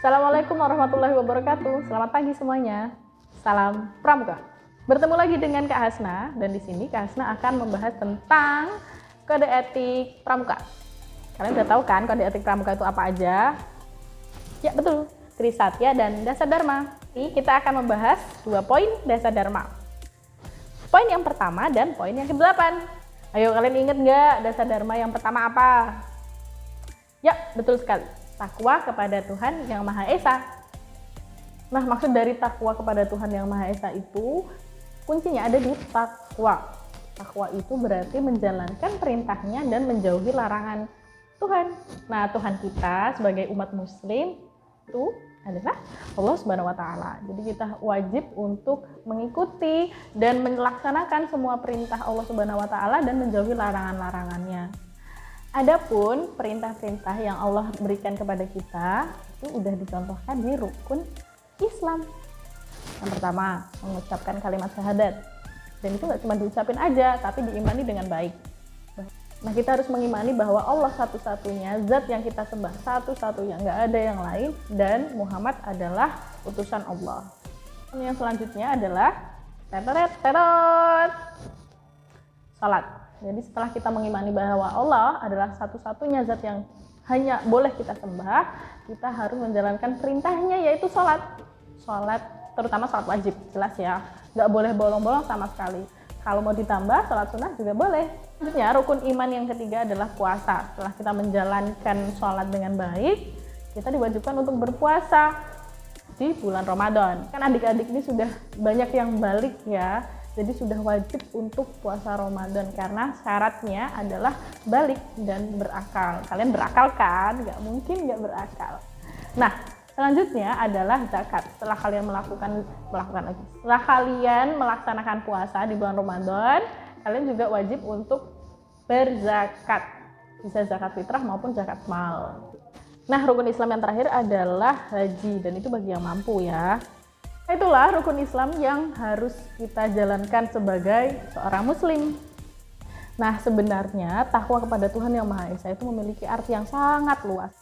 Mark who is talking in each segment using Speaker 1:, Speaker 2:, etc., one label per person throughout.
Speaker 1: Assalamualaikum warahmatullahi wabarakatuh. Selamat pagi semuanya. Salam Pramuka. Bertemu lagi dengan Kak Hasna, dan di sini Kak Hasna akan membahas tentang kode etik Pramuka. Kalian udah tahu kan kode etik Pramuka itu apa aja? Ya betul, Trisatya dan Dasar Dharma. Ini kita akan membahas 2 poin Dasar Dharma. Poin yang pertama dan poin yang ke-8. Ayo kalian ingat nggak Dasar Dharma yang pertama apa? Ya, betul sekali. Takwa kepada Tuhan Yang Maha Esa. Nah, maksud dari takwa kepada Tuhan Yang Maha Esa itu kuncinya ada di takwa. Takwa itu berarti menjalankan perintahnya dan menjauhi larangan Tuhan. Nah, Tuhan kita sebagai umat muslim itu adalah Allah Subhanahu wa taala. Jadi kita wajib untuk mengikuti dan melaksanakan semua perintah Allah Subhanahu wa taala dan menjauhi larangan-larangannya. Adapun perintah-perintah yang Allah berikan kepada kita itu udah dicontohkan di rukun Islam. Yang pertama, mengucapkan kalimat syahadat. Dan itu nggak cuma diucapin aja, tapi diimani dengan baik. Nah, kita harus mengimani bahwa Allah satu-satunya zat yang kita sembah, satu-satunya, nggak ada yang lain, dan Muhammad adalah utusan Allah. Yang selanjutnya adalah salat. Jadi setelah kita mengimani bahwa Allah adalah satu-satunya zat yang hanya boleh kita sembah, kita harus menjalankan perintahnya, yaitu sholat. Sholat, terutama sholat wajib, jelas ya. Nggak boleh bolong-bolong sama sekali. Kalau mau ditambah, sholat sunnah juga boleh. Selanjutnya, rukun iman yang ketiga adalah puasa. Setelah kita menjalankan sholat dengan baik, kita diwajibkan untuk berpuasa di bulan Ramadan. Kan adik-adik ini sudah banyak yang balik ya. Jadi sudah wajib untuk puasa Ramadan karena syaratnya adalah balik dan berakal. Kalian berakal kan? Nggak mungkin nggak berakal. Nah, selanjutnya adalah zakat. Setelah kalian melaksanakan puasa di bulan Ramadan, kalian juga wajib untuk berzakat. Bisa zakat fitrah maupun zakat mal. Nah, rukun Islam yang terakhir adalah haji, dan itu bagi yang mampu ya. Itulah rukun Islam yang harus kita jalankan sebagai seorang muslim. Nah, sebenarnya takwa kepada Tuhan Yang Maha Esa itu memiliki arti yang sangat luas.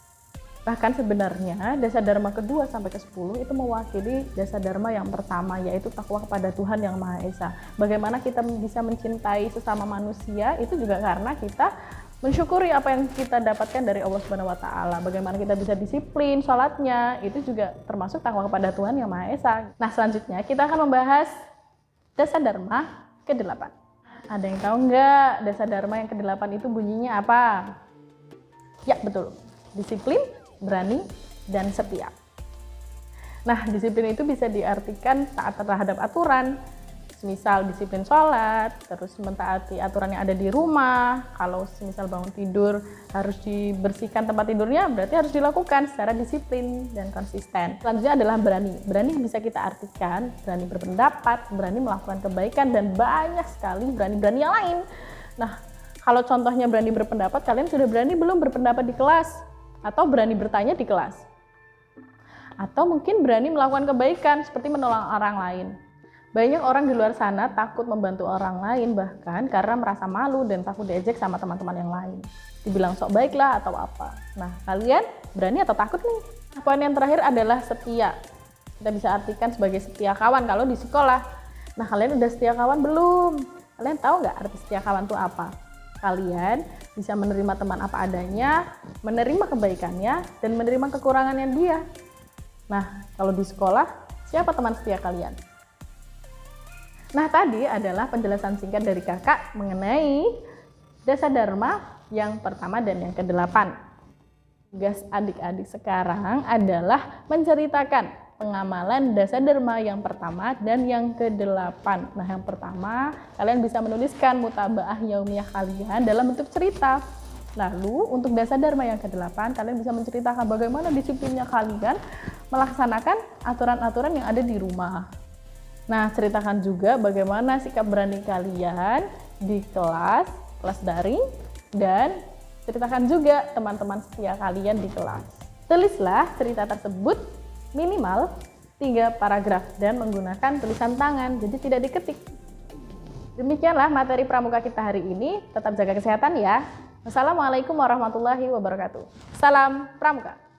Speaker 1: Bahkan sebenarnya dasar dharma kedua sampai ke-10 itu mewakili dasar dharma yang pertama, yaitu takwa kepada Tuhan Yang Maha Esa. Bagaimana kita bisa mencintai sesama manusia itu juga karena kita mensyukuri apa yang kita dapatkan dari Allah Subhanahu wa taala. Bagaimana kita bisa disiplin sholatnya, itu juga termasuk takwa kepada Tuhan Yang Maha Esa. Nah, selanjutnya kita akan membahas dasar dharma ke-8. Ada yang tahu nggak dasar dharma yang ke-8 itu bunyinya apa? Ya, betul. Disiplin, berani, dan setia. Nah, disiplin itu bisa diartikan taat terhadap aturan. Misal disiplin sholat, terus mentaati aturan yang ada di rumah. Kalau misal bangun tidur harus dibersihkan tempat tidurnya, berarti harus dilakukan secara disiplin dan konsisten. Selanjutnya adalah berani. Berani bisa kita artikan berani berpendapat, berani melakukan kebaikan, dan banyak sekali berani-berani yang lain. Nah, kalau contohnya berani berpendapat, kalian sudah berani belum berpendapat di kelas? Atau berani bertanya di kelas? Atau mungkin berani melakukan kebaikan seperti menolong orang lain. Banyak orang di luar sana takut membantu orang lain, bahkan karena merasa malu dan takut diejek sama teman-teman yang lain. Dibilang sok baik lah atau apa. Nah, kalian berani atau takut nih? Poin yang terakhir adalah setia. Kita bisa artikan sebagai setia kawan kalau di sekolah. Nah, kalian udah setia kawan belum? Kalian tahu nggak arti setia kawan itu apa? Kalian bisa menerima teman apa adanya, menerima kebaikannya, dan menerima kekurangannya dia. Nah, kalau di sekolah, siapa teman setia kalian? Nah, tadi adalah penjelasan singkat dari kakak mengenai dasar dharma yang pertama dan yang ke-8. Tugas adik-adik sekarang adalah menceritakan pengamalan dasar dharma yang pertama dan yang ke-8. Nah, yang pertama, kalian bisa menuliskan mutabaah yaumiyah kalian dalam bentuk cerita. Lalu, untuk dasar dharma yang ke-8, kalian bisa menceritakan bagaimana disiplinnya kalian melaksanakan aturan-aturan yang ada di rumah. Nah, ceritakan juga bagaimana sikap berani kalian di kelas daring, dan ceritakan juga teman-teman setia kalian di kelas. Tulislah cerita tersebut minimal 3 paragraf dan menggunakan tulisan tangan, jadi tidak diketik. Demikianlah materi pramuka kita hari ini. Tetap jaga kesehatan ya. Wassalamualaikum warahmatullahi wabarakatuh. Salam pramuka.